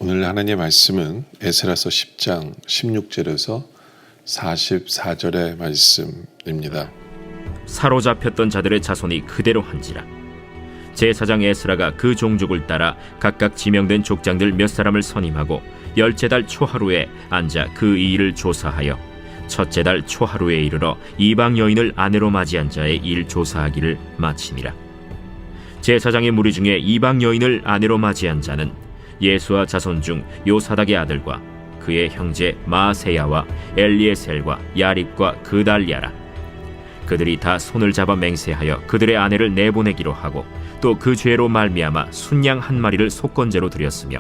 오늘 하나님의 말씀은 에스라서 10장 16절에서 44절의 말씀입니다. 사로잡혔던 자들의 자손이 그대로 한지라. 제사장 에스라가 그 종족을 따라 각각 지명된 족장들 몇 사람을 선임하고 열째 달 초하루에 앉아 그 일을 조사하여 첫째 달 초하루에 이르러 이방 여인을 아내로 맞이한 자의 일 조사하기를 마치니라. 제사장의 무리 중에 이방 여인을 아내로 맞이한 자는 예수와 자손 중 요사닥의 아들과 그의 형제 마세야와 엘리에셀과 야립과 그달랴라. 그들이 다 손을 잡아 맹세하여 그들의 아내를 내보내기로 하고 또 그 죄로 말미암아 순양 한 마리를 속건제로 드렸으며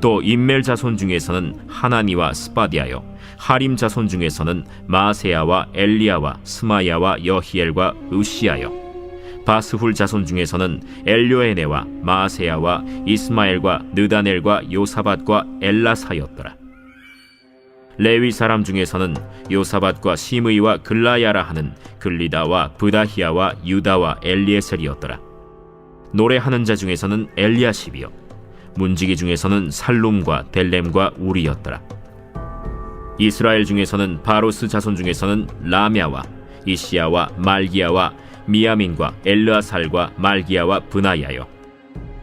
또 임멜 자손 중에서는 하나니와 스바디아요 하림 자손 중에서는 마세야와 엘리야와 스마야와 여히엘과 으시야요 바스훌 자손 중에서는 엘료에네와 마세야와 이스마엘과 느다넬과 요사밧과 엘라사였더라. 레위 사람 중에서는 요사밧과 시므이와 글라야라 하는 글리다와 브다히야와 유다와 엘리에셀이었더라. 노래하는 자 중에서는 엘리야십이요 문지기 중에서는 살룸과 델렘과 우리였더라. 이스라엘 중에서는 바로스 자손 중에서는 라мя와 이시야와 말기야와 미야민과 엘르아살과 말기야와 브나야요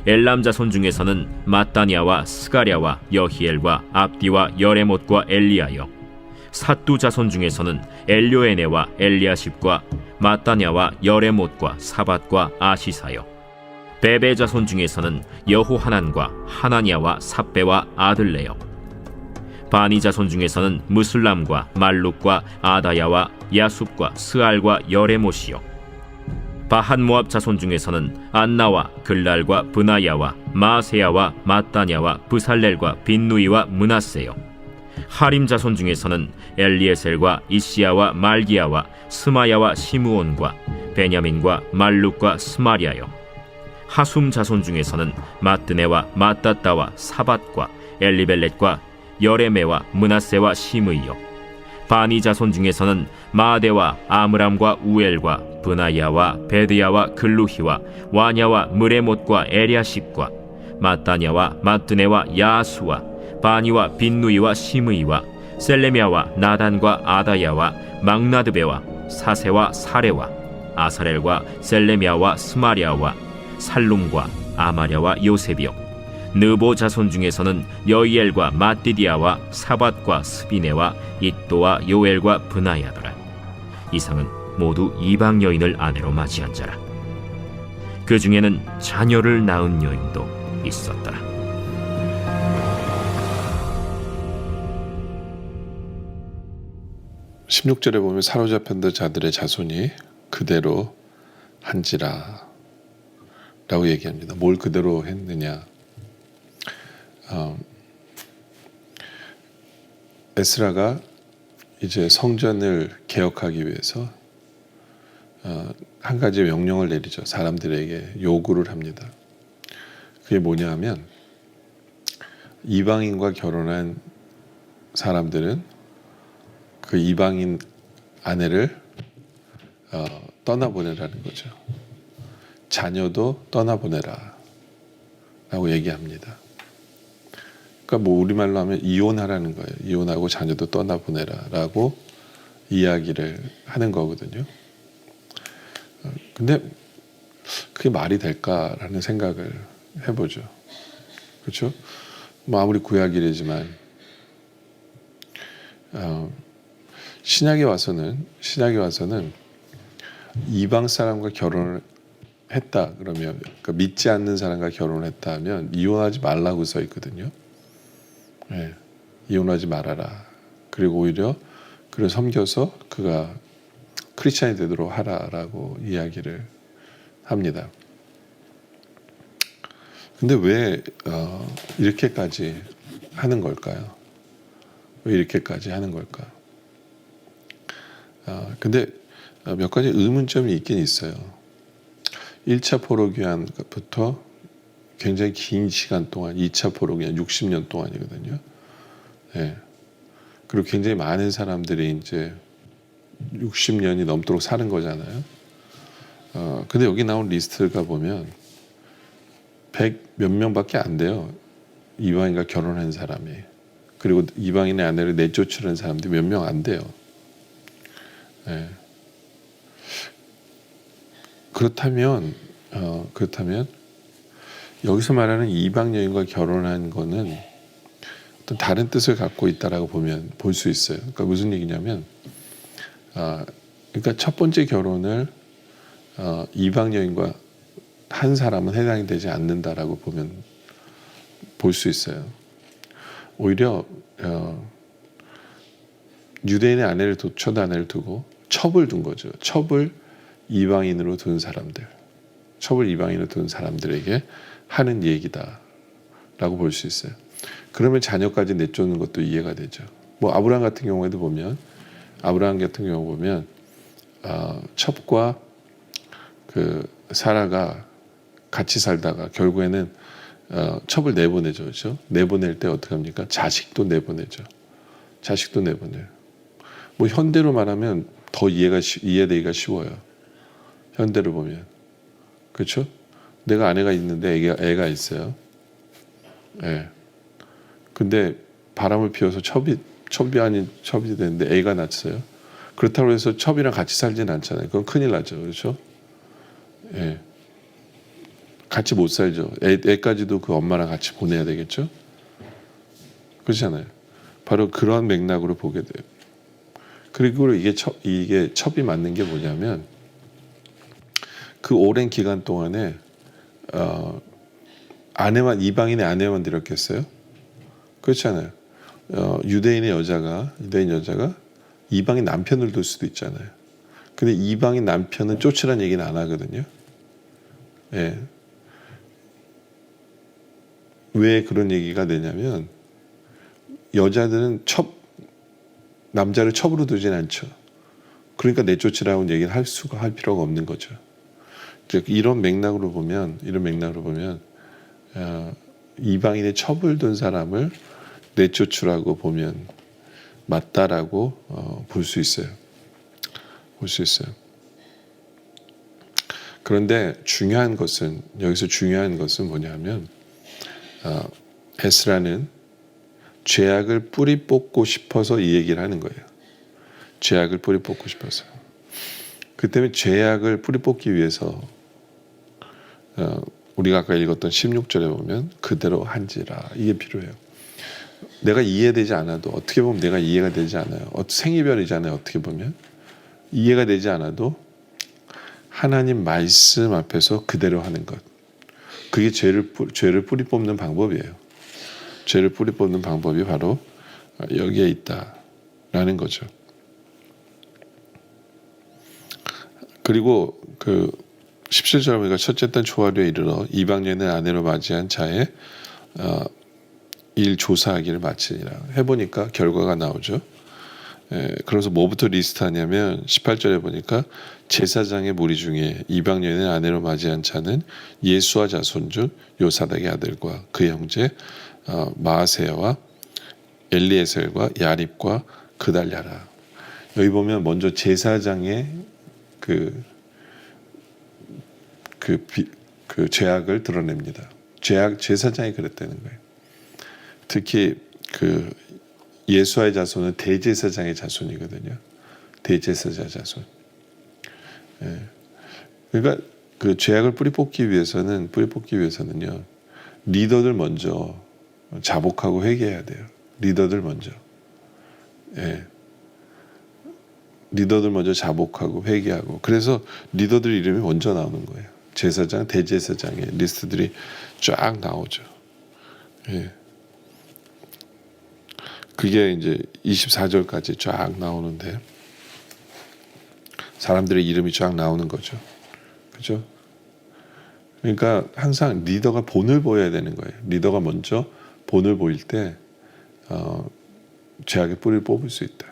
엘람 자손 중에서는 마따냐와 스가랴와 여히엘과 압디와 여레못과 엘리야요 삿두 자손 중에서는 엘료에네와 엘리아십과 마따냐와 여레못과 사밧과 아시사요 베베 자손 중에서는 여호하난과 하나냐와 삽베와 아들레요 바니 자손 중에서는 무슬람과 말룩과 아다야와 야숲과 스알과 여레못이요 바한 모압 자손 중에서는 안나와 글랄과 브나야와 마세야와 마따냐와 브살렐과 빈누이와 므낫세요 하림 자손 중에서는 엘리에셀과 이시야와 말기야와 스마야와 시므온과 베냐민과 말룩과 스마리아요 하숨 자손 중에서는 마뜨네와 마따따와 사밧과 엘리벨렛과 여레메와 므낫세와 시므이요 바니 자손 중에서는 마데와 아므람과 우엘과 브나야와 베드야와 글루히와 와냐와 무레못과 에리아십과 마따냐와 마뜨네와 야수와 바니와 빈누이와 시므이와 셀레미아와 나단과 아다야와 막나드베와 사세와 사레와 아사렐과 셀레미아와 스마리아와 살룸과 아마랴와 요셉이요 느보 자손 중에서는 여이엘과 마띠디아와 사밧과 스비네와 잇도와 요엘과 브나야더라. 이상은 모두 이방 여인을 아내로 맞이한 자라. 그 중에는 자녀를 낳은 여인도 있었더라. (16절에) 보면 사로잡혔던 자들의 자손이 그대로 한지라 라고 얘기합니다. 뭘 그대로 했느냐? 에스라가 이제 성전을 개혁하기 위해서 한 가지 명령을 내리죠. 사람들에게 요구를 합니다. 그게 뭐냐 하면 이방인과 결혼한 사람들은 그 이방인 아내를 떠나보내라는 거죠. 자녀도 떠나보내라 라고 얘기합니다. 그러니까 뭐 우리말로 하면 이혼하라는 거예요. 이혼하고 자녀도 떠나보내라 라고 이야기를 하는 거거든요. 근데 그게 말이 될까라는 생각을 해보죠. 그렇죠? 뭐 아무리 구약이래지만 신약에 와서는 이방 사람과 결혼을 했다 그러면, 그러니까 믿지 않는 사람과 결혼을 했다 하면 이혼하지 말라고 써 있거든요. 네, 이혼하지 말아라. 그리고 오히려 그를 섬겨서 그가 크리스찬이 되도록 하라라고 이야기를 합니다. 근데 왜 이렇게까지 하는 걸까요? 왜 이렇게까지 하는 걸까? 근데 몇 가지 의문점이 있긴 있어요. 1차 포로기한부터 굉장히 긴 시간 동안 2차 포로기한 60년 동안이거든요. 네. 그리고 굉장히 많은 사람들이 이제 60년이 넘도록 사는 거잖아요. 근데 여기 나온 리스트가 보면 100 몇 명밖에 안 돼요. 이방인과 결혼한 사람이, 그리고 이방인의 아내를 내쫓으려는 사람들이 몇 명 안 돼요. 예. 그렇다면 여기서 말하는 이방 여인과 결혼한 거는 어떤 다른 뜻을 갖고 있다라고 볼 수 있어요. 그러니까 무슨 얘기냐면, 그러니까 첫 번째 결혼을 이방 여인과 한 사람은 해당이 되지 않는다라고 볼 수 있어요. 오히려 유대인의 아내를 첫 아내를 두고 첩을 둔 거죠. 첩을 이방인으로 둔 사람들에게 하는 얘기다라고 볼 수 있어요. 그러면 자녀까지 내쫓는 것도 이해가 되죠. 뭐 아브라함 같은 경우 보면 첩과 그 사라가 같이 살다가 결국에는 첩을 내보내죠. 그렇죠? 내보낼 때 어떻게 합니까? 자식도 내보내죠. 뭐 현대로 말하면 더 이해되기가 쉬워요. 현대로 보면. 그렇죠? 내가 아내가 있는데 애가 있어요. 예. 근데 바람을 피워서 첩이 되는데 애가 낳았어요. 그렇다고 해서 첩이랑 같이 살지는 않잖아요. 그건 큰일 나죠. 그렇죠? 예. 같이 못 살죠. 애까지도 그 엄마랑 같이 보내야 되겠죠? 그렇잖아요. 바로 그런 맥락으로 보게 돼요. 그리고 이게 첩이 맞는 게 뭐냐면, 그 오랜 기간 동안에 이방인의 아내만 들였겠어요? 그렇잖아요. 유대인 여자가 이방인 남편을 둘 수도 있잖아요. 근데 이방인 남편은 쫓으란 얘기는 안 하거든요. 예. 왜 그런 얘기가 되냐면, 여자들은 남자를 첩으로 두진 않죠. 그러니까 내쫓으라고 얘기를 할 필요가 없는 거죠. 이런 맥락으로 보면 이방인의 첩을 둔 사람을 내쫓으라고 보면 맞다라고 볼 수 있어요. 그런데 여기서 중요한 것은 뭐냐면, 에스라는 죄악을 뿌리 뽑고 싶어서 이 얘기를 하는 거예요. 죄악을 뿌리 뽑고 싶어서. 그 때문에 죄악을 뿌리 뽑기 위해서 우리가 아까 읽었던 16절에 보면 그대로 한지라, 이게 필요해요. 내가 이해되지 않아도, 어떻게 보면 내가 이해가 되지 않아요. 생이별이잖아요. 어떻게 보면 이해가 되지 않아도 하나님 말씀 앞에서 그대로 하는 것, 그게 죄를 뿌리 뽑는 방법이에요. 죄를 뿌리 뽑는 방법이 바로 여기에 있다라는 거죠. 그리고 그 17절 보니까 첫째 달 초하루에 이르러 이방 여인의 아내로 맞이한 자의 일 조사하기를 마치니라. 해보니까 결과가 나오죠. 그래서 뭐부터 리스트하냐면 18절에 보니까 제사장의 무리 중에 이방 여인의 아내로 맞이한 자는 예수와 자손 중 요사닥의 아들과 그의 형제 마아세야와 엘리에셀과 야립과 그달랴라. 여기 보면 먼저 제사장의 그 죄악을 드러냅니다. 제사장이 그랬다는 거예요. 특히 그 예수와의 자손은 대제사장의 자손이거든요. 대제사장 자손. 예. 그러니까 그 죄악을 뿌리 뽑기 위해서는요, 리더들 먼저 자복하고 회개해야 돼요. 리더들 먼저. 예. 리더들 먼저 자복하고 회개하고. 그래서 리더들 이름이 먼저 나오는 거예요. 제사장, 대제사장의 리스트들이 쫙 나오죠. 예. 그게 이제 24절까지 쫙 나오는데, 사람들의 이름이 쫙 나오는 거죠. 그죠? 그러니까 항상 리더가 본을 보여야 되는 거예요. 리더가 먼저 본을 보일 때 죄악의 뿌리를 뽑을 수 있다.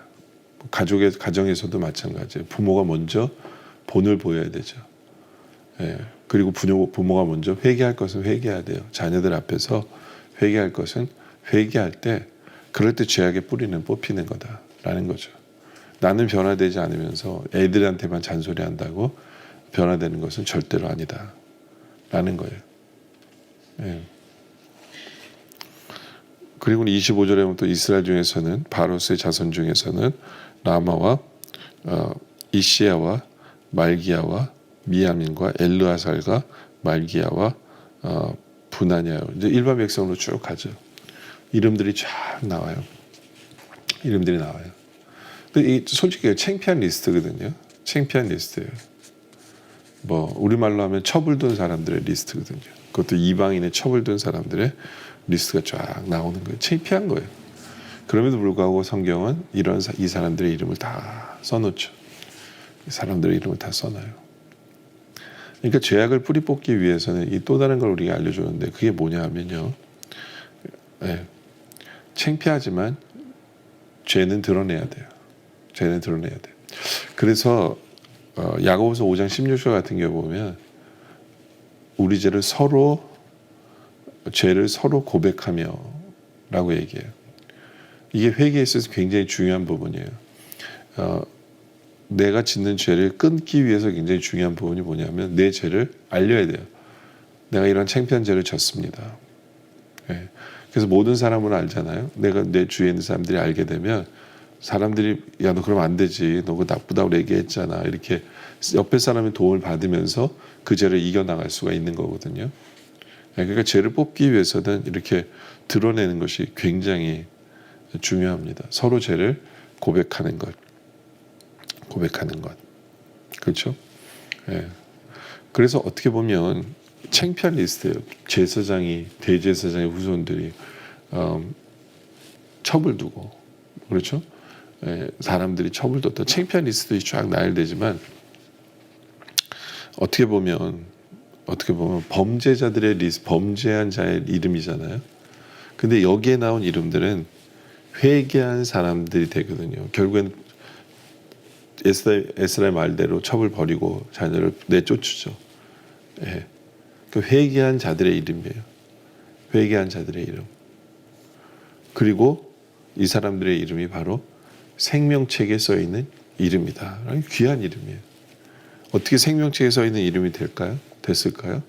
가정에서도 마찬가지예요. 부모가 먼저 본을 보여야 되죠. 예. 그리고 부모가 먼저 회개할 것은 회개해야 돼요. 자녀들 앞에서 회개할 것은 회개할 때, 그럴 때 죄악의 뿌리는 뽑히는 거다라는 거죠. 나는 변화되지 않으면서 애들한테만 잔소리한다고 변화되는 것은 절대로 아니다라는 거예요. 예. 그리고 25절에 보면 또 이스라엘 중에서는 바로스의 자손 중에서는 라마와 이시야와 말기야와 미야민과 엘르아살과 말기야와 분하냐, 이제 일반 백성으로 쭉 가죠. 이름들이 쫙 나와요. 이름들이 나와요. 근데 이 솔직히 창피한 리스트거든요. 창피한 리스트예요. 뭐 우리말로 하면 처불둔 사람들의 리스트거든요. 그것도 이방인의 처불둔 사람들의 리스트가 쫙 나오는 거예요. 창피한 거예요. 그럼에도 불구하고 성경은 이 사람들의 이름을 다 써놓죠. 이 사람들의 이름을 다 써놔요. 그러니까 죄악을 뿌리 뽑기 위해서는 이 또 다른 걸 우리가 알려주는데 그게 뭐냐 하면요. 창피하지만 죄는 드러내야 돼요. 죄는 드러내야 돼요. 그래서 야고보서 5장 16절 같은 경우 보면 우리 죄를 서로 고백하며 라고 얘기해요. 이게 회개에 있어서 굉장히 중요한 부분이에요. 내가 짓는 죄를 끊기 위해서 굉장히 중요한 부분이 뭐냐면 내 죄를 알려야 돼요. 내가 이런 창피한 죄를 졌습니다. 그래서 모든 사람은 알잖아요. 내가 내 주위에 있는 사람들이 알게 되면 사람들이 야, 너 그러면 안 되지. 너 그거 나쁘다고 얘기했잖아. 이렇게 옆에 사람의 도움을 받으면서 그 죄를 이겨나갈 수가 있는 거거든요. 그러니까 죄를 뽑기 위해서는 이렇게 드러내는 것이 굉장히 중요합니다. 서로 죄를 고백하는 것. 그렇죠? 그래서 어떻게 보면 창피한 리스트예요. 제사장이, 대제사장의 후손들이 첩을 두고, 그렇죠? 사람들이 첩을 뒀다. 창피한 리스트들이 쫙 나열되지만 어떻게 보면 범죄자들의 리스트, 범죄한 자의 이름이잖아요. 근데 여기에 나온 이름들은 회개한 사람들이 되거든요. 결국엔 에스라의 말대로 첩을 버리고 자녀를 내쫓으죠. 그 회개한 자들의 이름이에요. 회개한 자들의 이름. 그리고 이 사람들의 이름이 바로 생명책에 써 있는 이름이다. 귀한 이름이에요. 어떻게 생명책에 써 있는 이름이 됐을까요?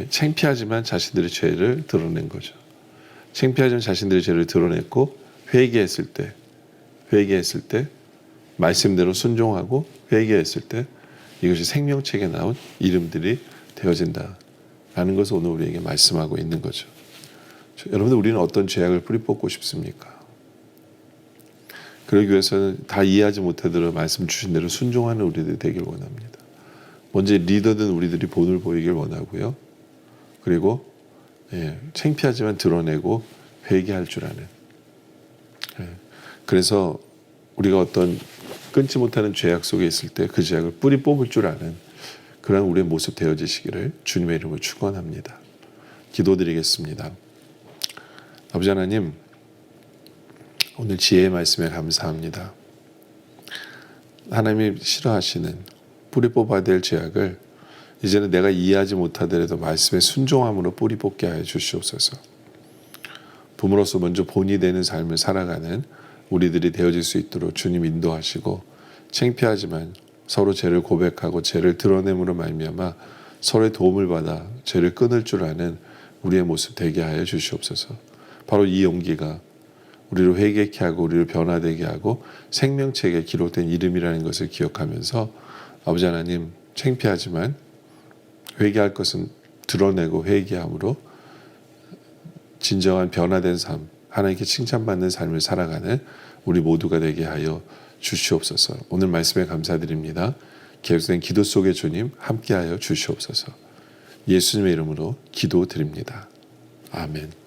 창피하지만 자신들의 죄를 드러낸 거죠. 창피하지만 자신들의 죄를 드러냈고 회개했을 때 말씀대로 순종하고 회개했을 때 이것이 생명책에 나온 이름들이 되어진다라는 것을 오늘 우리에게 말씀하고 있는 거죠. 여러분들, 우리는 어떤 죄악을 뿌리 뽑고 싶습니까? 그러기 위해서는 다 이해하지 못하더라도 말씀 주신 대로 순종하는 우리들이 되길 원합니다. 먼저 리더든 우리들이 본을 보이길 원하고요. 그리고 창피하지만 드러내고 회개할 줄 아는. 그래서 우리가 어떤 끊지 못하는 죄악 속에 있을 때 그 죄악을 뿌리 뽑을 줄 아는 그런 우리의 모습 되어지시기를 주님의 이름으로 축원합니다. 기도드리겠습니다. 아버지 하나님, 오늘 지혜의 말씀에 감사합니다. 하나님이 싫어하시는 뿌리 뽑아야 될 죄악을 이제는 내가 이해하지 못하더라도 말씀에 순종함으로 뿌리 뽑게 하여 주시옵소서. 부모로서 먼저 본이 되는 삶을 살아가는 우리들이 되어질 수 있도록 주님 인도하시고, 창피하지만 서로 죄를 고백하고 죄를 드러냄으로 말미암아 서로의 도움을 받아 죄를 끊을 줄 아는 우리의 모습 되게 하여 주시옵소서. 바로 이 용기가 우리를 회개케 하고 우리를 변화되게 하고 생명책에 기록된 이름이라는 것을 기억하면서 아버지 하나님, 창피하지만 회개할 것은 드러내고 회개함으로 진정한 변화된 삶, 하나님께 칭찬받는 삶을 살아가는 우리 모두가 되게 하여 주시옵소서. 오늘 말씀에 감사드립니다. 계속된 기도 속에 주님 함께하여 주시옵소서. 예수님의 이름으로 기도드립니다. 아멘.